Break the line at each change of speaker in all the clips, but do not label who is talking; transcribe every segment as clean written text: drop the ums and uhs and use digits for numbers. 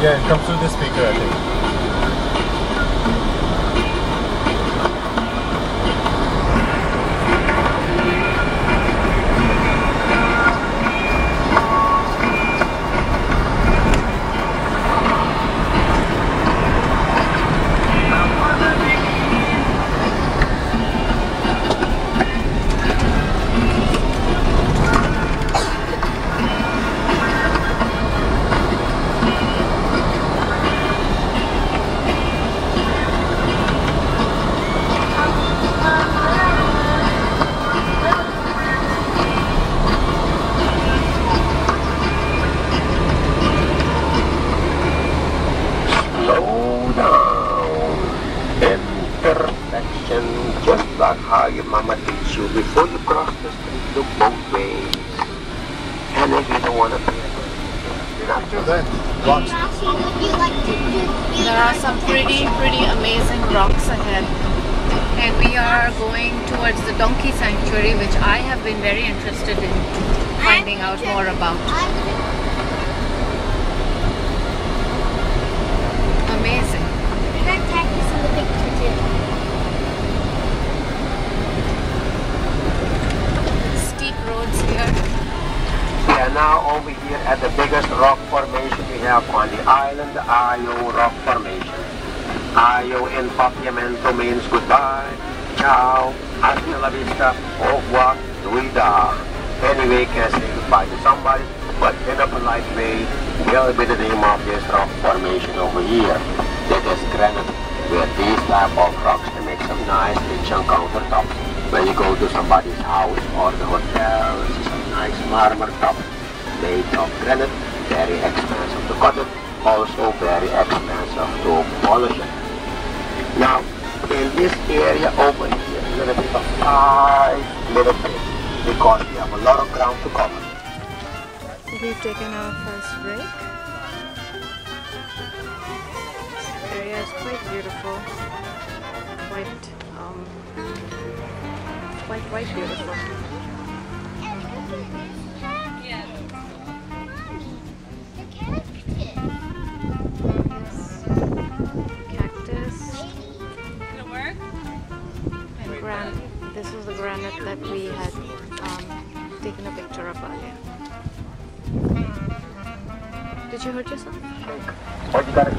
Yeah, it comes through the speaker, I think.
Just like how your mama teach you, before you cross the street, look both ways. And if you don't want to pay you're not
Do that. Rocks.
There are some pretty amazing rocks ahead. And we are going towards the donkey sanctuary, which I have been very interested in finding out more about. Amazing.
We got cactus in the picture too.
Roads here.
We are now over here at the biggest rock formation we have on the island, the Ayo Rock Formation. Ayo in Papiamento means goodbye, ciao, hasta la vista, au revoir, louis-dar. Anyway, can say goodbye to somebody, but in a polite way, will be the name of this rock formation over here. That is granite with these type of rocks to make some nice rich and countertops. When you go to somebody's house or the hotel, see some nice marmor top made of granite, very expensive to cut it, also very expensive to polish it. Now, in this area over here, we're going to take a 5 minute break because we have a lot of ground to cover.
We've taken our first break. This area is quite beautiful, quite beautiful.
Yeah.
Cactus.
It'll work?
And granite. This is the granite that we had taken a picture of earlier. Did you hurt yourself?
What you gotta do?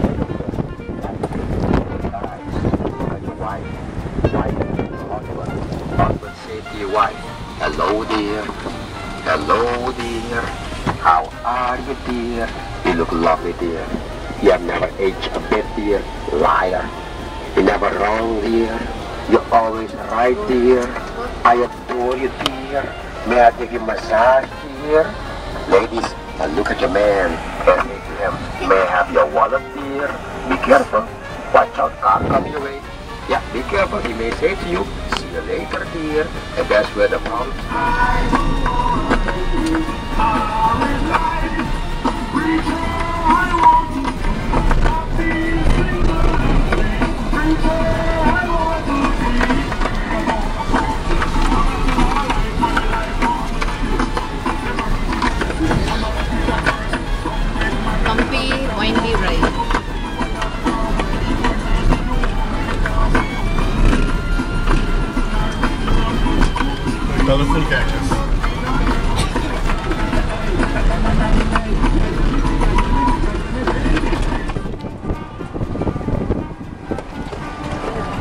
Husband say to your wife, hello dear, hello dear, how are you dear? You look lovely dear. You have never aged a bit dear, liar. You're never wrong dear, you're always right dear. I adore you dear, may I give you a massage dear? Ladies, look at your man and say to him, may I have your wallet dear? Be careful, watch out, car coming your way. Yeah, be careful, he may say to you, see you later dear, and that's where the problem
Bumpy, windy ride.
Colorful cactus.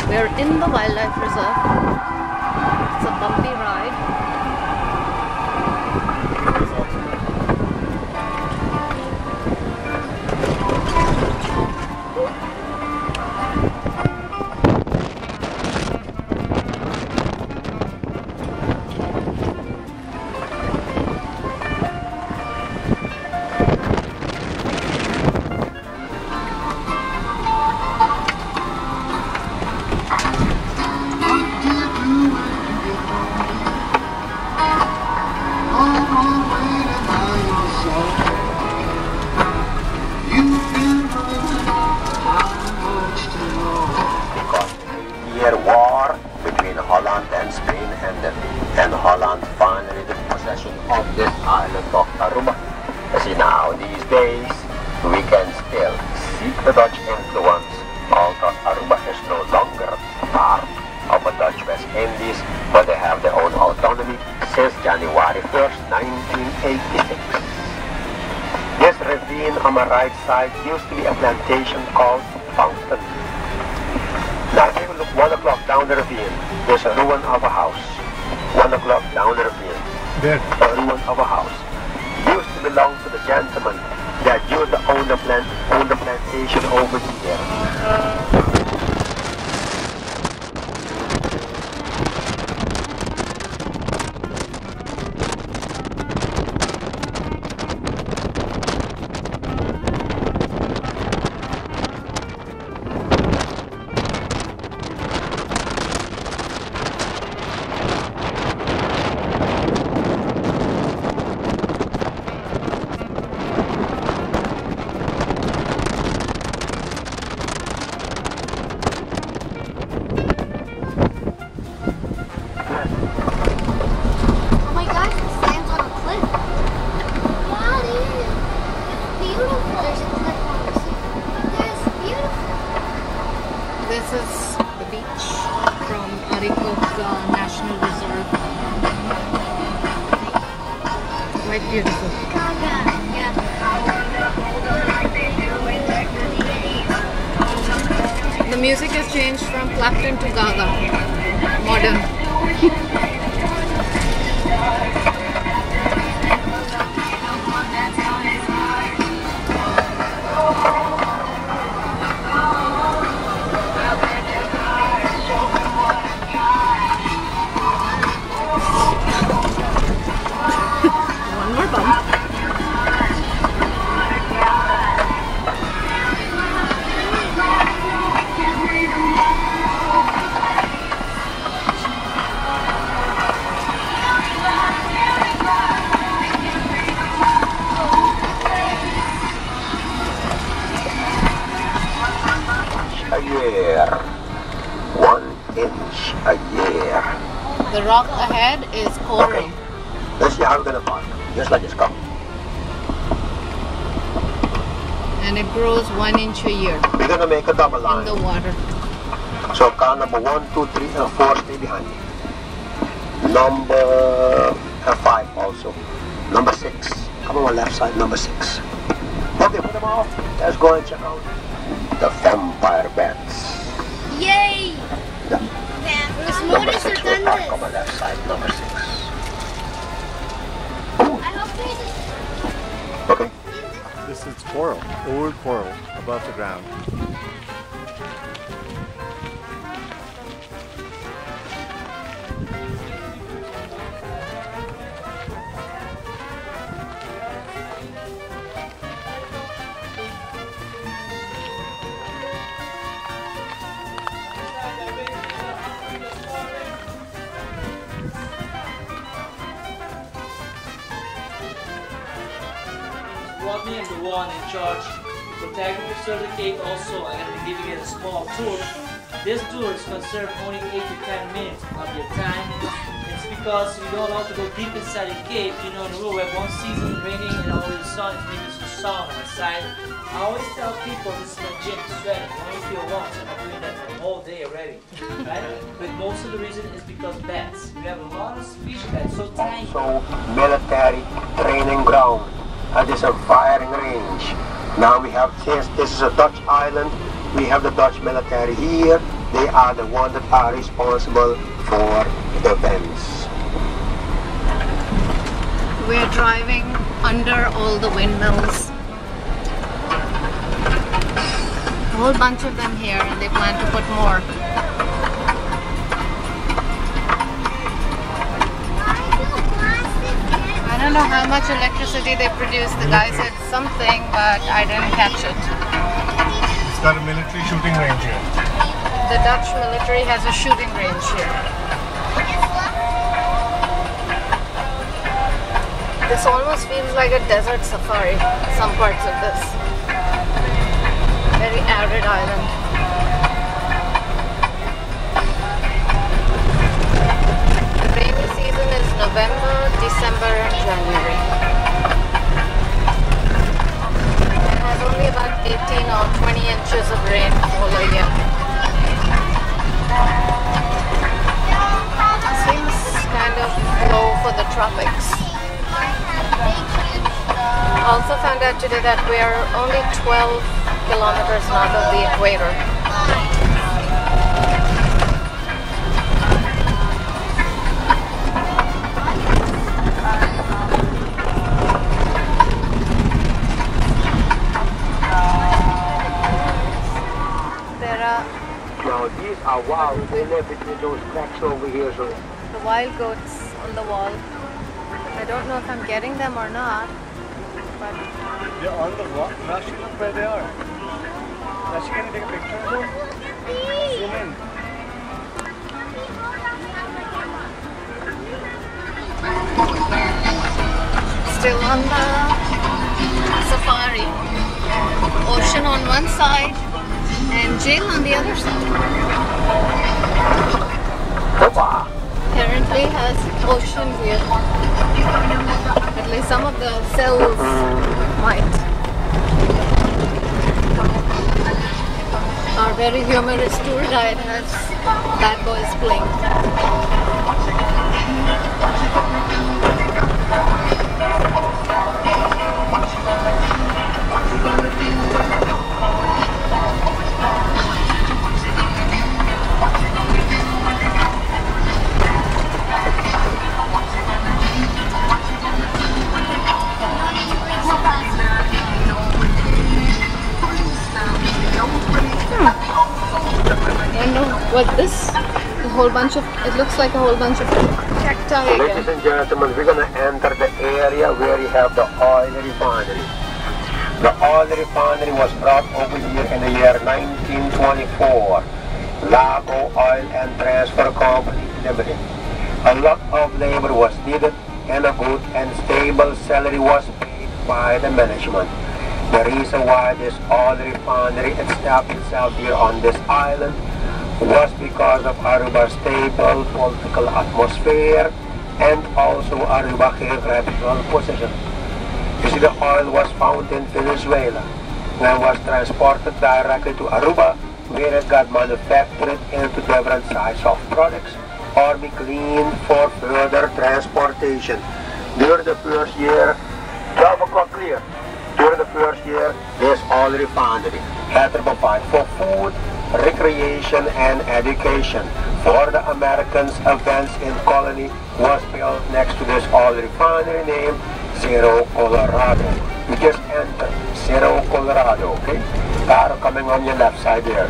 We're in the wildlife reserve. It's a bumpy ride.
War between Holland and Spain ended, and Holland finally took possession of this island of Aruba. See now, these days, we can still see the Dutch influence, although Aruba is no longer part of the Dutch West Indies, but they have their own autonomy since January 1st, 1986. This ravine on my right side used to be a plantation called Fountain. Now if you look 1 o'clock down the ravine, there's a ruin of a house. 1 o'clock down the ravine,
There.
a ruin of a house. Used to belong to the gentleman that used to own the plantation over here.
Oh my gosh, it stands on a cliff. Wow, it's beautiful. There's a cliff on the sea. That's beautiful.
This is the beach from Arikok National Reserve. Quite beautiful. The music has changed from Clapton to Gaga. Modern. One more bump.
A year. 1 inch a year.
The rock ahead is coral.
Okay. Let's see how we're gonna park. Just like this, come.
And it grows 1 inch a year
We're gonna make a double
in
line.
the water.
So car number 1, 2, 3, and 4 stay behind me. Number 5 also. Number 6. Come on my left side, number 6. Okay, put them off. Let's go and check out the vampire bats.
Yay!
Yeah.
There's
Number
motors
6
are
will
done
park
this.
on my left side, number 6.
I hope there's
Okay.
This is coral, old coral above the ground.
Rodney, I'm the one in charge. Photography certificate also, I'm going to be giving you a small tour. This tour is concerned only 8 to 10 minutes of your time. It's because we don't allow to go deep inside the cave. You know, in Aruba, we have one season raining and always sun, it means it's sun on the side. I always tell people this is my gym, sweating. Only feel once, I'm not doing that for the whole day already. Right? But most of the reason is because bats. We have a lot of species bats, so tiny.
Also, military training ground. And this is a firing range. Now we have, since this is a Dutch island, we have the Dutch military here. They are the ones that are responsible for the vents.
We're driving under all the windmills. A whole bunch of them here, and they plan to put more. I don't know how much electricity they produce. The guy said something, but I didn't catch it.
It's got a military shooting range here.
The Dutch military has a shooting range here. This almost feels like a desert safari, some parts of this. Very arid island. The rainy season is November, December and January. It has only said today that we are only 12 kilometers north of the equator.
Now these are wild. They live between those tracks over here. So
The wild goats on the wall. I don't know if I'm getting them or not, but
They're on the wall. Rashi, look where they are. Rashi, can you take a picture of them? Zoom in.
still on the safari. Ocean on one side and jail on the other side. Apparently has ocean here. At least some of the cells might. Our very humorous tour guide has bad boys playing. What this? A whole bunch of, it looks like a whole bunch of cacti again.
Ladies and gentlemen, we're going to enter the area where you have the oil refinery. The oil refinery was brought over here in the year 1924. Lago Oil and Transfer Company Limited. A lot of labor was needed and a good and stable salary was paid by the management. The reason why this oil refinery established itself here on this island was because of Aruba's stable political atmosphere and also Aruba's geographical position. You see, the oil was found in Venezuela and was transported directly to Aruba, where it got manufactured into different sizes of products or be cleaned for further transportation. During the first year, 12 o'clock clear. During the first year, this oil refinery had to provide for food, recreation and education. For the Americans, events in colony was built next to this oil refinery named Cerro Colorado. You just entered Cerro Colorado, okay? Car coming on your left side there.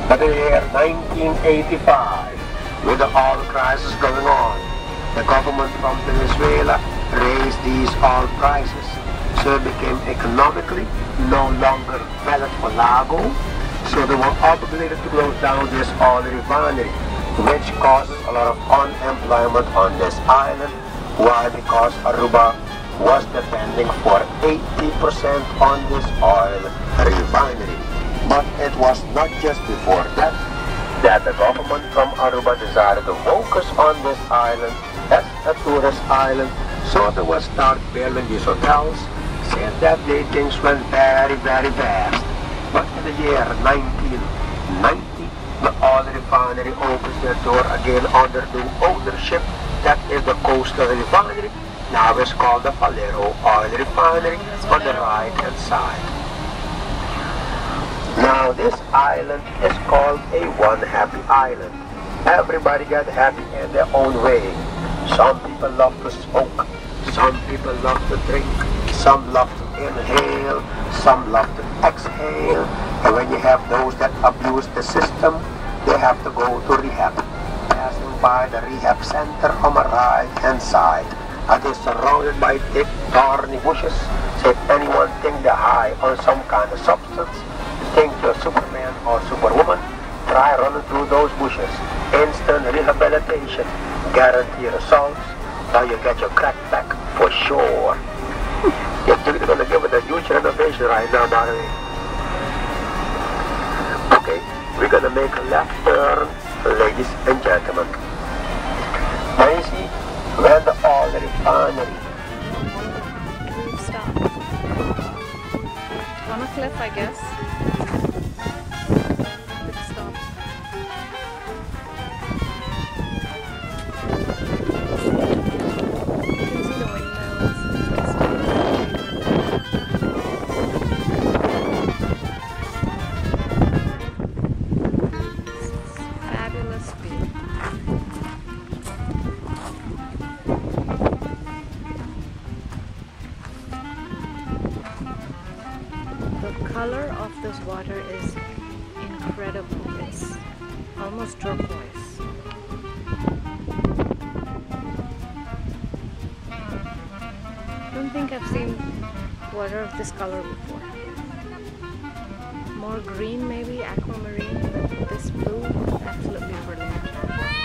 But in the year 1985, with the oil crisis going on, the government from Venezuela raised these oil prices. So it became economically no longer valid for Lago. So they were obligated to close down this oil refinery, which causes a lot of unemployment on this island. Why? Because Aruba was depending for 80% on this oil refinery. But it was not just before that the government from Aruba decided to focus on this island as a tourist island. So they will start building these hotels. Since that day things went very, very fast. But in the year 1990, the oil refinery opens their door again under new ownership. That is the Coastal Refinery. Now it's called the Valero Oil Refinery on the right hand side. Now this island is called a one happy island. Everybody got happy in their own way. Some people love to smoke. Some people love to drink. Some love to inhale, some love to exhale, and when you have those that abuse the system, they have to go to rehab. Passing by the rehab center on the right hand side, it is surrounded by thick, thorny bushes. So if anyone think they're high on some kind of substance, think you're Superman or Superwoman, try running through those bushes. Instant rehabilitation, guarantee results, or you get your crack back for sure. They're going to give it a huge renovation right now, by the way. Okay, we're going to make a left turn, ladies and gentlemen. Now you see, where the oil refinery.
We've stopped. On a cliff, I guess. Good stop. You can see the windmills. must be. The color of this water is incredible. It's almost turquoise. I don't think I've seen water of this color before. More green maybe, aquamarine, but this blue, absolutely brilliant.